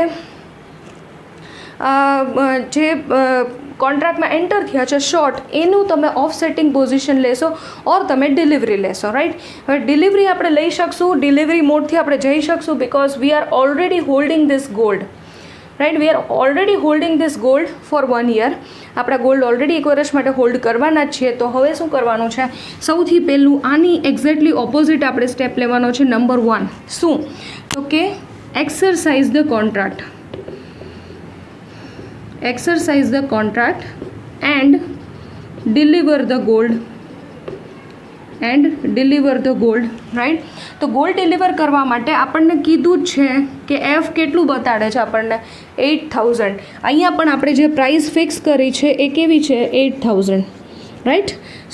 કોન્ટ્રાક્ટમાં એન્ટર થયા છે શોર્ટ, એનું તમે ઓફસેટિંગ પોઝિશન લેશો ઓર તમે ડિલિવરી લેશો. રાઈટ. હવે ડિલિવરી આપણે લઈ શકશું, ડિલિવરી મોડથી આપણે જઈ શકશું, because we are already holding this gold. Right. We are already holding this gold for 1 year. આપણા ગોલ્ડ ઓલરેડી 1 વર્ષ માટે હોલ્ડ કરવાના જ છીએ. તો હવે શું કરવાનું છે? સૌથી પહેલું આની એક્ઝેક્ટલી ઓપોઝિટ આપણે સ્ટેપ લેવાનો છે. નંબર 1 શું? તો કે exercise the contract and deliver the gold right. તો ગોલ્ડ ડિલિવર કરવા માટે આપણને કીધું જ છે કે એફ કેટલું બતાડે છે આપણને? 8,000. અહીંયા પણ આપણે જે પ્રાઇસ ફિક્સ કરી છે એ કેવી છે? 8,000. રાઈટ.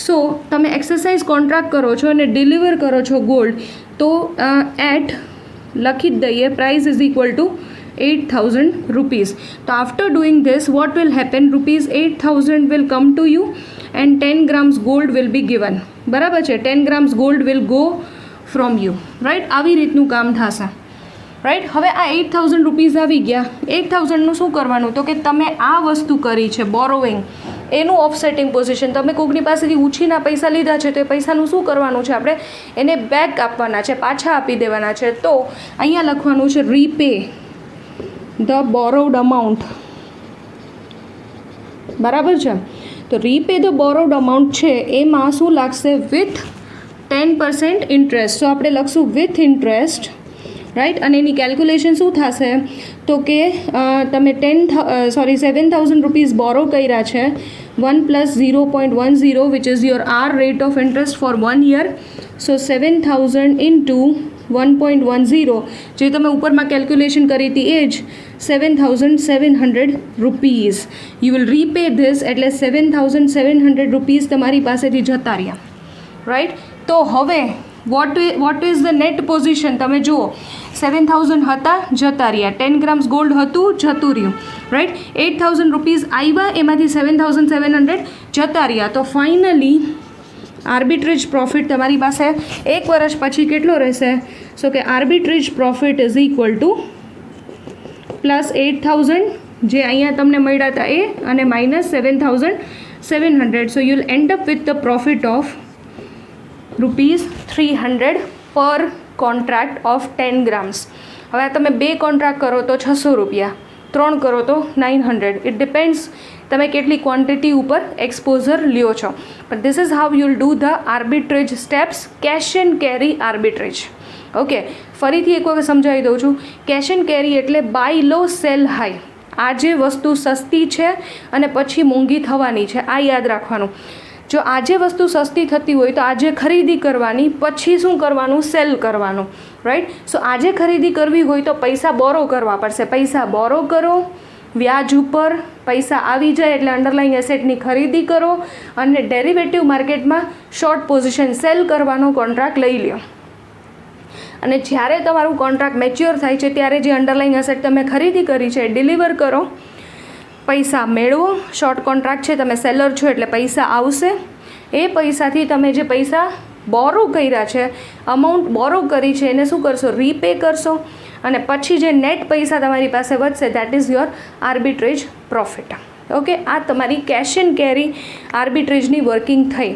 સો તમે એક્સરસાઇઝ કોન્ટ્રાક્ટ કરો છો અને ડિલિવર કરો છો ગોલ્ડ, તો એટ લખી જ દઈએ price is equal to 8,000 rupees. તો after doing this what will happen? Rupees 8,000 will come to you and 10 grams gold will be given. બરાબર છે, 10 grams gold will go from you. Right. આવી રીતનું કામ થશે. રાઈટ. હવે આ 8,000 રૂપીઝ આવી ગયા. 8,000નું શું કરવાનું? તો કે તમે આ વસ્તુ કરી છે બોરોવિંગ, એનું ઓફસેટિંગ પોઝિશન. તમે કોઈકની પાસેથી ઉછીના પૈસા લીધા છે તો એ પૈસાનું શું કરવાનું છે? આપણે એને બેક આપવાના છે, પાછા આપી દેવાના છે. તો અહીંયા લખવાનું છે રીપે ધ બોરોવડ અમાઉન્ટ. બરાબર છે. તો રીપે ધ બોરોવડ અમાઉન્ટ છે એમાં શું લાગશે? With 10% interest. તો આપણે લખશું વિથ ઇન્ટરેસ્ટ. રાઈટ. અને એની કેલ્ક્યુલેશન શું થશે? તો કે તમે 7,000 રૂપીઝ બોરો કર્યા છે, 1 + 0.10 which is your R rate of interest for 1 year. So 7,000 into 1.10 જે તમે ઉપરમાં કેલ્ક્યુલેશન કરી હતી એ જ 7,700 rupees. You will repay this. એટલે 7,700 રૂપીઝ તમારી પાસેથી જતા રહ્યા. રાઈટ. તો હવે vote is the net position? તમે જુઓ, 7,000 હતા, જતા રહ્યા. 10 ગ્રામ્સ ગોલ્ડ હતું, જતું રહ્યું. રાઈટ. 8,000 રૂપીઝ આવ્યા, એમાંથી 7,700 જતા રહ્યા. તો ફાઇનલી આર્બિટ્રેજ પ્રોફિટ તમારી પાસે 1 વર્ષ પછી કેટલો રહેશે? સો કે arbitrage profit is equal to +8,000 જે અહીંયા તમને મળ્યા હતા એ અને -7,700. So you will end up with the profit of ₹300 પર કોન્ટ્રાક્ટ ઓફ 10 ગ્રામ્સ. હવે તમે 2 કોન્ટ્રાક્ટ કરો તો ₹600, 3 કરો તો 900. ઇટ ડિપેન્ડ્સ તમે કેટલી ક્વોન્ટિટી ઉપર એક્સપોઝર લ્યો છો. But this is how you will do the arbitrage steps, cache and carry arbitrage. Okay, ફરીથી એક વખત સમજાવી દઉં છું. કેશ એન્ડ કેરી એટલે બાય લો સેલ હાઈ. આજે વસ્તુ સસ્તી છે અને પછી મોંઘી થવાની છે, આ યાદ રાખવાનું. જો આજે વસ્તુ સસ્તી થતી હોય તો આજે ખરીદી કરવાની, પછી શું કરવાનું? સેલ કરવાનું, રાઈટ. સો આજે ખરીદી કરવી હોય તો પૈસા બોરો કરવા પડશે. પૈસા બોરો કરો, વ્યાજ ઉપર પૈસા આવી જાય એટલે અંડરલાઇંગ એસેટની ખરીદી કરો અને ડેરિવેટિવ માર્કેટમાં શોર્ટ પોઝિશન સેલ કરવાનો કોન્ટ્રાક્ટ લઈ લ્યો. અને જ્યારે તમારું કોન્ટ્રાક્ટ મેચ્યોર થાય છે ત્યારે જે અંડરલાઇંગ એસેટ તમે ખરીદી કરી છે ડિલિવર કરો, પૈસા મેળવો. શોર્ટ કોન્ટ્રાક્ટ છે, તમે સેલર છો એટલે પૈસા આવશે. એ પૈસાથી તમે જે પૈસા બોરો કર્યા છે, અમાઉન્ટ બોરો કરી છે, એને શું કરશો? રીપે કરશો. અને પછી જે નેટ પૈસા તમારી પાસે વધશે that is your arbitrage profit. Okay, આ તમારી કેશ એન્ડ કેરી આર્બિટ્રેજની વર્કિંગ થઈ.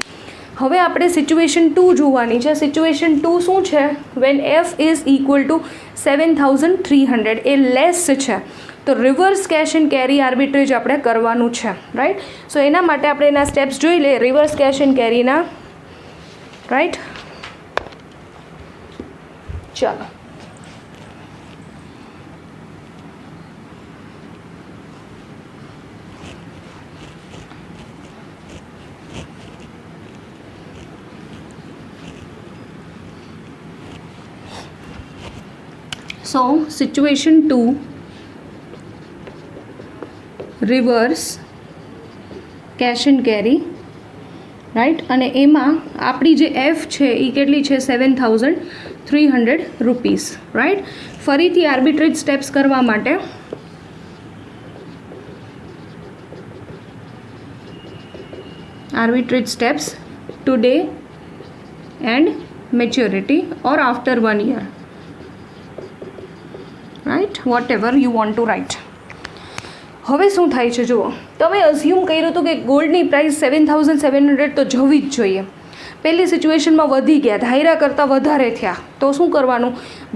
હવે આપણે સિચ્યુએશન 2 જોવાની છે. સિચ્યુએશન 2 શું છે? When F is equal to 7,300, એ લેસ છે તો reverse cash and carry arbitrage આપણે કરવાનું છે, રાઈટ. સો એના માટે આપણે એના સ્ટેપ્સ જોઈ લઈએ રિવર્સ કેશ એન્ડ કેરીના, રાઈટ. ચાલો, so situation 2 reverse cash and carry, right. અને એમાં આપણી જે એફ છે એ કેટલી છે? 7,300 રૂપીસ, રાઈટ. ફરીથી આર્બિટ્રેજ સ્ટેપ્સ કરવા માટે arbitrage steps today and maturity or after 1 year, right, whatever you want to write. હવે શું થાય છે જુઓ, તમે અઝ્યુમ કર્યું હતું કે ગોલ્ડની પ્રાઇસ 7,700 તો જવી જ જોઈએ. પહેલી સિચ્યુએશનમાં વધી ગયા, ધાર્યા કરતાં વધારે થયા, તો શું કરવાનું?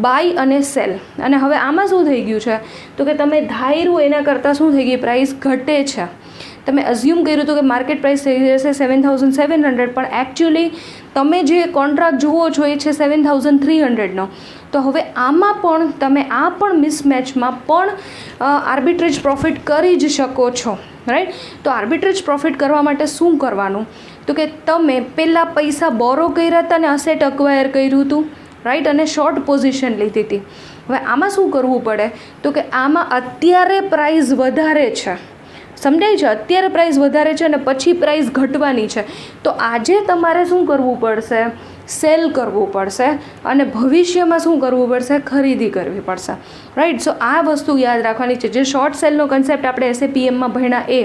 બાય અને સેલ. અને હવે આમાં શું થઈ ગયું છે તો કે તમે ધાર્યું એના કરતાં શું થઈ ગઈ? પ્રાઇસ ઘટે છે. તમે અઝ્યુમ કર્યું હતું કે માર્કેટ પ્રાઇસ થઈ જશે 7,700, પણ એકચ્યુઅલી તમે જે કોન્ટ્રાક્ટ જુઓ છો એ છે 7,300નો. તો હવે આમાં પણ તમે આ પણ મિસમેચમાં પણ આર્બિટ્રેજ પ્રોફિટ કરી જ શકો છો, રાઈટ. તો આર્બિટ્રેજ પ્રોફિટ કરવા માટે શું કરવાનું? તો કે તમે પહેલાં પૈસા બોરો કર્યા હતા ને અસેટ અક્વાયર કર્યું હતું, રાઈટ, અને શોર્ટ પોઝિશન લીધી હતી. હવે આમાં શું કરવું પડે? તો કે આમાં અત્યારે પ્રાઇસ વધારે છે, સમજાય છે? અત્યારે પ્રાઇસ વધારે છે અને પછી પ્રાઇસ ઘટવાની છે. તો આજે તમારે શું કરવું પડશે? સેલ કરવું પડશે. અને ભવિષ્યમાં શું કરવું પડશે? ખરીદી કરવી પડશે, રાઈટ. સો આ વસ્તુ યાદ રાખવાની છે. જે શોર્ટ સેલનો કન્સેપ્ટ આપણે SAPMમાં ભણ્યા એ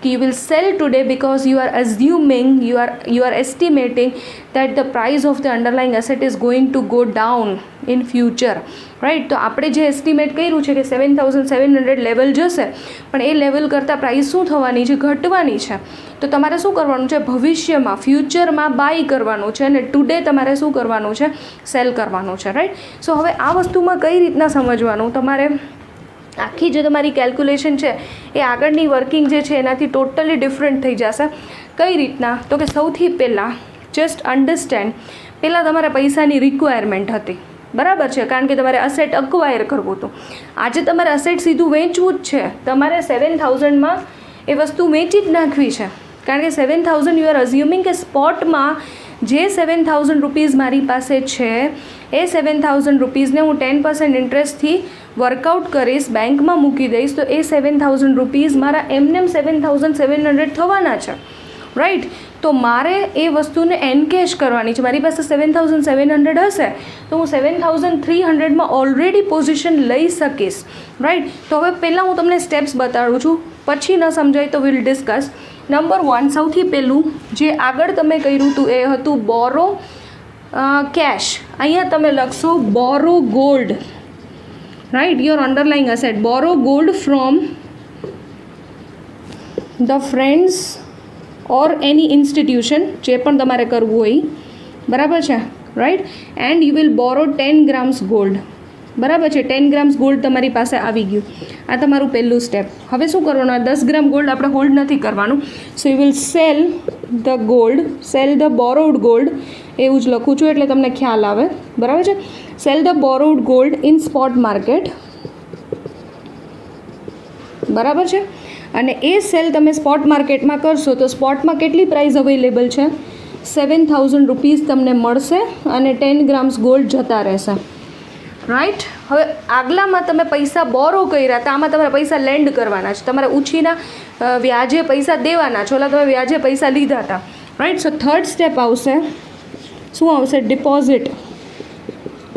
કે you will sell today because you are assuming, you are estimating that the price of the underlying asset is going to go down in future, right. તો આપણે જે એસ્ટિમેટ કર્યું છે કે 7,700 લેવલ જશે, પણ એ લેવલ કરતાં પ્રાઇસ શું થવાની છે? ઘટવાની છે. તો તમારે શું કરવાનું છે? ભવિષ્યમાં, ફ્યુચરમાં બાય કરવાનું છે અને ટુડે તમારે શું કરવાનું છે? સેલ કરવાનું છે, રાઈટ. સો હવે આ વસ્તુમાં કઈ રીતના સમજવાનું? તમારે આખી જે તમારી કેલ્ક્યુલેશન છે એ આગળની વર્કિંગ જે છે એનાથી ટોટલી ડિફરન્ટ થઈ જશે. કઈ રીતના? તો કે સૌથી પહેલાં જસ્ટ અન્ડરસ્ટેન્ડ, પહેલાં તમારા પૈસાની રિક્વાયરમેન્ટ હતી, બરાબર છે, કારણ કે તમારે અસેટ અક્વાયર કરવું હતું. આજે તમારે અસેટ સીધું વેચવું જ છે, તમારે 7,000માં એ વસ્તુ વેચી જ નાખવી છે, કારણ કે 7,000 યુ આર અઝ્યુમિંગ કે સ્પોટમાં જે 7,000 રૂપીઝ મારી પાસે છે એ 7,000 રૂપીઝને હું 10% ઇન્ટરેસ્ટથી વર્કઆઉટ કરીશ, બેંકમાં મૂકી દઈશ, તો એ 7,000 રૂપીઝ મારા એમનેમ 7,700 થવાના છે, રાઈટ. તો મારે એ વસ્તુને એનકેશ કરવાની છે. મારી પાસે 7,700 હશે તો હું 7,300માં ઓલરેડી પોઝિશન લઈ શકીશ, રાઈટ. તો હવે પહેલાં હું તમને સ્ટેપ્સ બતાડું છું, પછી ન સમજાય તો વિલ ડિસ્કસ. નંબર 1 સૌથી પહેલું જે આગળ તમે કર્યું હતું એ હતું બોરો કેશ. અહીંયા તમે લખશો borrow gold, right, your underlying asset. Borrow gold from the friends or any institution, જે પણ તમારે કરવું હોય, બરાબર છે, right. And you will borrow 10 grams gold, બરાબર છે. 10 ગ્રામ્સ ગોલ્ડ તમારી પાસે આવી ગયું. આ તમારું પહેલું સ્ટેપ. હવે શું કરવાનું? 10 ગ્રામ ગોલ્ડ આપણે હોલ્ડ નથી કરવાનું. So you will cell the gold, cell the borrowed gold, એવું જ લખું છું એટલે તમને ખ્યાલ આવે, બરાબર છે. Cell the borrowed gold in spot market, બરાબર છે. અને એ સેલ તમે સ્પોટ માર્કેટમાં કરશો તો સ્પોટમાં કેટલી પ્રાઇસ અવેલેબલ છે? 7,000 રૂપીસ તમને મળશે અને 10 ગ્રામ્સ ગોલ્ડ જતા રહેશે, રાઈટ. હવે આગલામાં તમે પૈસા બોરો કર્યા હતા, આમાં તમારે પૈસા લેન્ડ કરવાના છે, તમારે ઉછીના વ્યાજે પૈસા દેવાના છે, ઓલા તમે વ્યાજે પૈસા લીધા હતા, રાઈટ. સો થર્ડ સ્ટેપ આવશે, શું આવશે? ડિપોઝિટ.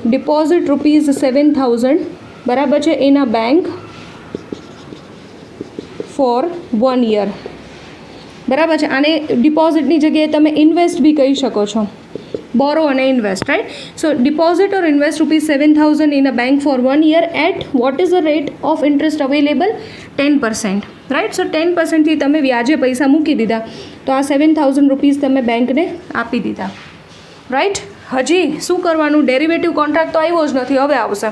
ડિપોઝિટ રૂપીઝ 7,000, બરાબર છે, in a bank for 1 year, બરાબર છે. આને ડિપોઝિટની જગ્યાએ તમે ઇન્વેસ્ટ બી કહી શકો છો, બોરો અને invest, right. So deposit or invest rupees 7,000 in a bank for 1 year at what is the rate of interest available? 10%, right. So 10%થી તમે વ્યાજે પૈસા મૂકી દીધા, તો આ 7,000 રૂપીઝ તમે બેંકને આપી દીધા, રાઈટ. હજી શું કરવાનું? ડેરિવેટિવ કોન્ટ્રાક્ટ તો આવ્યો જ નથી, હવે આવશે.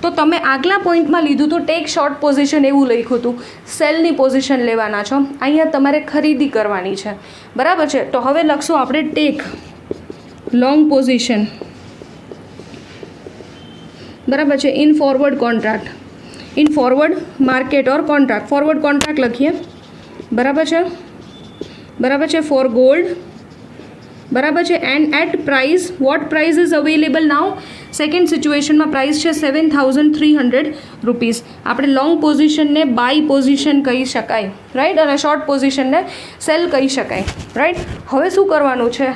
તો તમે આગલા પોઈન્ટમાં લીધું હતું ટેક શોર્ટ પોઝિશન, એવું લખ્યું હતું, સેલની પોઝિશન લેવાના છો. અહીંયા તમારે ખરીદી કરવાની છે, બરાબર છે. તો હવે લખશું આપણે ટેક લોંગ પોઝિશન, બરાબર છે, in forward contract, in forward market or contract. Forward contract લખીએ, બરાબર છે, બરાબર છે, ફોર ગોલ્ડ, બરાબર છે. And at price, what price is available now? Second સિચ્યુએશનમાં પ્રાઇસ છે 7,300 રૂપીઝ. આપણે લોંગ પોઝિશનને બાય પોઝિશન કહી શકાય, રાઈટ, અને શોર્ટ પોઝિશનને સેલ કહી શકાય, રાઈટ. હવે શું કરવાનું છે?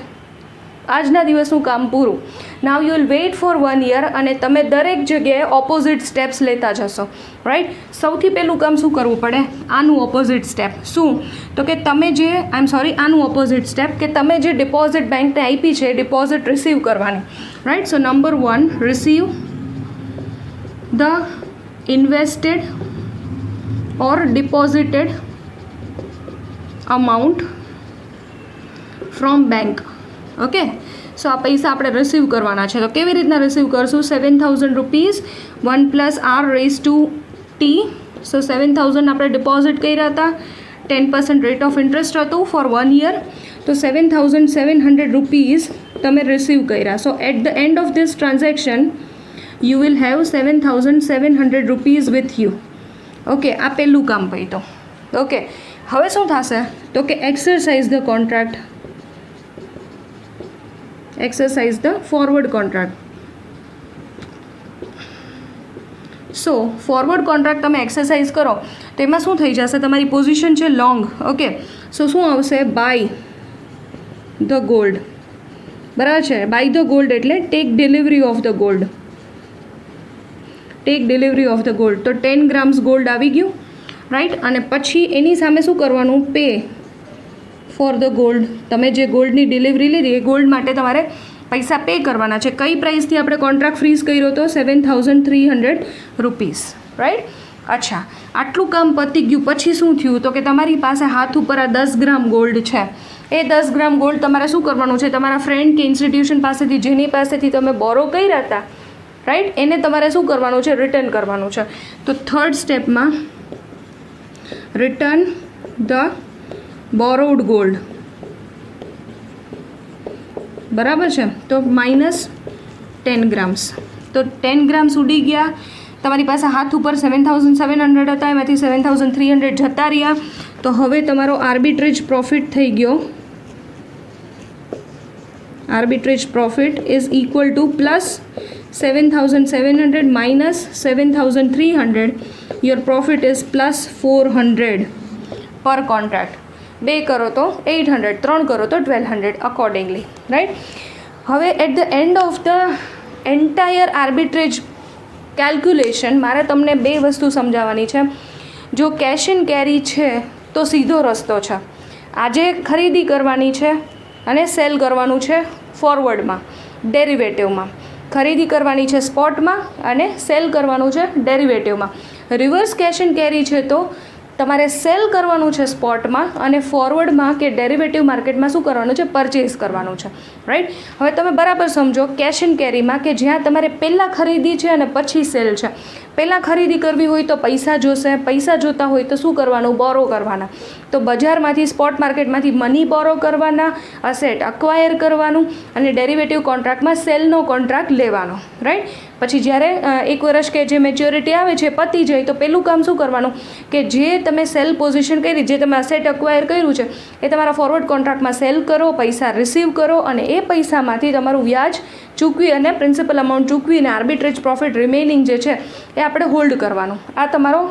આજના દિવસનું કામ પૂરું. Now you will wait for 1 year અને તમે દરેક જગ્યાએ ઓપોઝિટ સ્ટેપ્સ લેતા જશો, રાઈટ. સૌથી પહેલું કામ શું કરવું પડે? આનું ઓપોઝિટ સ્ટેપ. શું? તો કે તમે જે આનું ઓપોઝિટ સ્ટેપ કે તમે જે ડિપોઝિટ બેંકને આપી છે, ડિપોઝિટ રિસીવ કરવાની, right. So number 1, receive the invested or deposited amount from bank. Okay, so આ પૈસા આપણે રિસીવ કરવાના છે. તો કેવી રીતના રિસીવ કરશું? 7,000 રૂપીઝ 1 + r⁻t. સો 7,000 આપણે ડિપોઝિટ કર્યા હતા, 10% રેટ ઓફ ઇન્ટરેસ્ટ હતું ફોર 1 year. તો 7,700 રૂપીઝ તમે રિસીવ કર્યા. So at the end of this transaction you will have 7,700 rupees with you. Okay, આ પહેલું કામ પૈતો. ઓકે, હવે શું થશે? તો કે exercise the contract, exercise the forward contract. So forward contract તમે એક્સરસાઇઝ કરો તો એમાં શું થઈ જશે? તમારી પોઝિશન છે લોંગ. ઓકે, સો શું આવશે? બાય ધ ગોલ્ડ, બરાબર છે. બાય ધ ગોલ્ડ એટલે take delivery of the gold, take delivery of the gold. તો 10 ગ્રામ્સ ગોલ્ડ આવી ગયું, રાઈટ. અને પછી એની સામે શું કરવાનું? Pay for the gold. તમે જે ગોલ્ડની ડિલિવરી લીધી એ ગોલ્ડ માટે તમારે પૈસા પે કરવાના છે. કઈ પ્રાઇસથી આપણે કોન્ટ્રાક્ટ ફ્રીઝ કર્યો હતો? 7,300 રૂપીઝ, રાઈટ. અચ્છા, આટલું કામ પતી ગયું. પછી શું થયું? તો કે તમારી પાસે હાથ ઉપર આ 10 ગ્રામ ગોલ્ડ છે. એ 10 ગ્રામ ગોલ્ડ તમારે શું કરવાનું છે? તમારા ફ્રેન્ડ કે ઇન્સ્ટિટ્યુશન પાસેથી, જેની પાસેથી તમે બોરો કર્યા હતા, રાઈટ, એને તમારે શું કરવાનું છે? રિટર્ન કરવાનું છે. તો થર્ડ સ્ટેપમાં રિટર્ન ધ બોરોડ ગોલ્ડ, બરાબર છે. તો -10 ગ્રામ્સ. તો 10 ગ્રામ્સ ઉડી ગયા તમારી પાસે હાથ ઉપર. 7,700 હતા, એમાંથી 7,300 જતા રહ્યા. તો હવે તમારો આર્બિટ્રેજ પ્રોફિટ થઈ ગયો. Arbitrage profit is equal two +7,700 -7,300. Your profit is +400 પર કોન્ટ્રાક્ટ. 2 કરો તો 800, 3 કરો તો 1,200 અકોર્ડિંગલી, રાઈટ. હવે at the end of the entire arbitrage calculation મારે તમને 2 વસ્તુ સમજાવવાની છે. જો કેશ એન્ડ કેરી છે તો સીધો રસ્તો છે. આજે ખરીદી કરવાની છે અને સેલ કરવાનું છે ફોરવર્ડમાં, ડેરિવેટિવમાં. ખરીદી કરવાની છે સ્પોટમાં અને સેલ કરવાનું છે ડેરિવેટિવમાં. રિવર્સ કેશ એન્ડ કેરી છે તો તમારે સેલ કરવાનું છે સ્પોટમાં અને ફોરવર્ડમાં કે ડેરિવેટિવ માર્કેટમાં શું કરવાનું છે, પરચેસ કરવાનું છે, રાઈટ. હવે તમે બરાબર સમજો કેશ એન્ડ કેરીમાં કે જ્યાં તમારે પહેલાં ખરીદી છે અને પછી સેલ છે. પહેલાં ખરીદી કરવી હોય તો પૈસા જોશે, પૈસા જોતા હોય તો શું કરવાનું, બોરો કરવાના. તો બજારમાંથી સ્પોટ માર્કેટમાંથી મની બોરો કરવાના, અસેટ અક્વાયર કરવાનું અને ડેરિવેટિવ કોન્ટ્રાક્ટમાં સેલનો કોન્ટ્રાક્ટ લેવાનો, રાઈટ. પછી જ્યારે 1 વર્ષ કે જે મેચ્યોરિટી આવે છે પતી જાય તો પહેલું કામ શું કરવાનું કે જે તમે સેલ પોઝિશન કરી, જે તમે અસેટ અક્વાયર કર્યું છે એ તમારા ફોરવર્ડ કોન્ટ્રાક્ટમાં સેલ કરો, પૈસા રિસીવ કરો અને એ પૈસામાંથી તમારું વ્યાજ ચૂકવી અને પ્રિન્સિપલ અમાઉન્ટ ચૂકવી અને આર્બિટ્રેજ પ્રોફિટ રિમેનિંગ જે છે એ આપણે હોલ્ડ કરવાનું. આ તમારો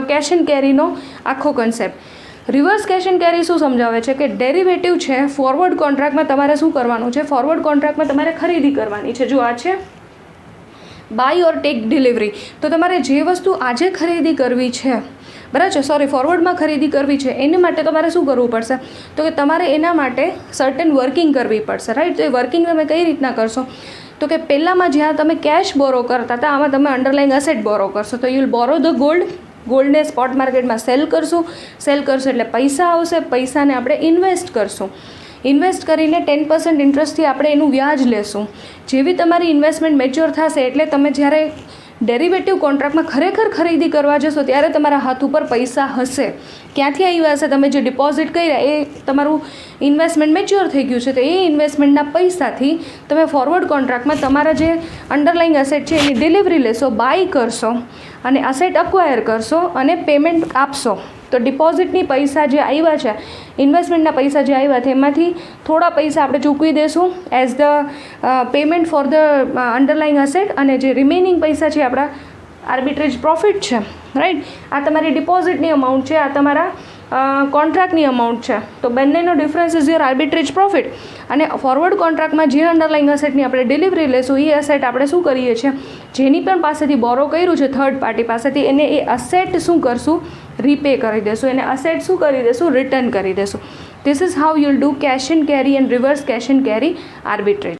કેશ એન્ડ કેરીનો આખો કન્સેપ્ટ. રિવર્સ કેશ એન્ડ કેરી શું સમજાવે છે કે ડેરિવેટિવ છે ફોરવર્ડ કોન્ટ્રાક્ટમાં તમારે શું કરવાનું છે, ફોરવર્ડ કોન્ટ્રાક્ટમાં તમારે ખરીદી કરવાની છે. જો આ છે બાય ઓર ટેક ડિલિવરી, તો તમારે જે વસ્તુ આજે ખરીદી કરવી છે, બરાબર છે, ફોરવર્ડમાં ખરીદી કરવી છે એની માટે તમારે શું કરવું પડશે, તો કે તમારે એના માટે સર્ટેન વર્કિંગ કરવી પડશે, રાઈટ. તો એ વર્કિંગ તમે કઈ રીતના કરશો, તો કે પહેલાંમાં જ્યાં તમે કેશ બોરો કરતા હતા આમાં તમે અંડરલાઇંગ અસેટ બોરો કરશો. તો યુ વિલ બોરો ધ ગોલ્ડને સ્પોટ માર્કેટમાં સેલ કરશું એટલે પૈસા આવશે, પૈસાને આપણે ઇન્વેસ્ટ કરશું. ઇન્વેસ્ટ કરીને 10% ઇન્ટરેસ્ટથી આપણે એનું વ્યાજ લેશું. જેવી તમારી ઇન્વેસ્ટમેન્ટ મેચ્યોર થશે એટલે તમે જ્યારે ડેરિવેટિવ કોન્ટ્રાક્ટમાં ખરેખર ખરીદી કરવા જશો ત્યારે તમારા હાથ ઉપર પૈસા હશે. ક્યાંથી આવ્યા હશે, તમે જે ડિપોઝિટ કર્યા એ તમારું ઇન્વેસ્ટમેન્ટ મેચ્યોર થઈ ગયું છે તો એ ઇન્વેસ્ટમેન્ટના પૈસાથી તમે ફોરવર્ડ કોન્ટ્રાક્ટમાં તમારા જે અંડરલાઇંગ અસેટ છે એની ડિલિવરી લેશો, બાય કરશો અને અસેટ અક્વાયર કરશો અને પેમેન્ટ આપશો. તો ડિપોઝિટની પૈસા જે આવ્યા છે, ઇન્વેસ્ટમેન્ટના પૈસા જે આવ્યા છે એમાંથી થોડા પૈસા આપણે ચૂકવી દઈશું as the payment for the underlying asset અને જે રિમેનિંગ પૈસા છે આપણા આર્બિટ્રેજ પ્રોફિટ છે, રાઈટ. આ તમારી ડિપોઝિટની અમાઉન્ટ છે, આ તમારા કોન્ટ્રાક્ટની અમાઉન્ટ છે. તો બંનેનો difference is your arbitrage profit. અને ફોરવર્ડ કોન્ટ્રાક્ટમાં જે અંડરલાઇંગ અસેટની આપણે ડિલિવરી લેશું એ અસેટ આપણે શું કરીએ છીએ, જેની પણ પાસેથી બોરો કર્યું છે થર્ડ પાર્ટી પાસેથી, એને એ અસેટ શું કરશું, રીપે કરી દેશું, એને અસેટ શું કરી દેશું, રિટર્ન કરી દેશું. This is how you will do cache and carry and reverse cash and carry arbitrage.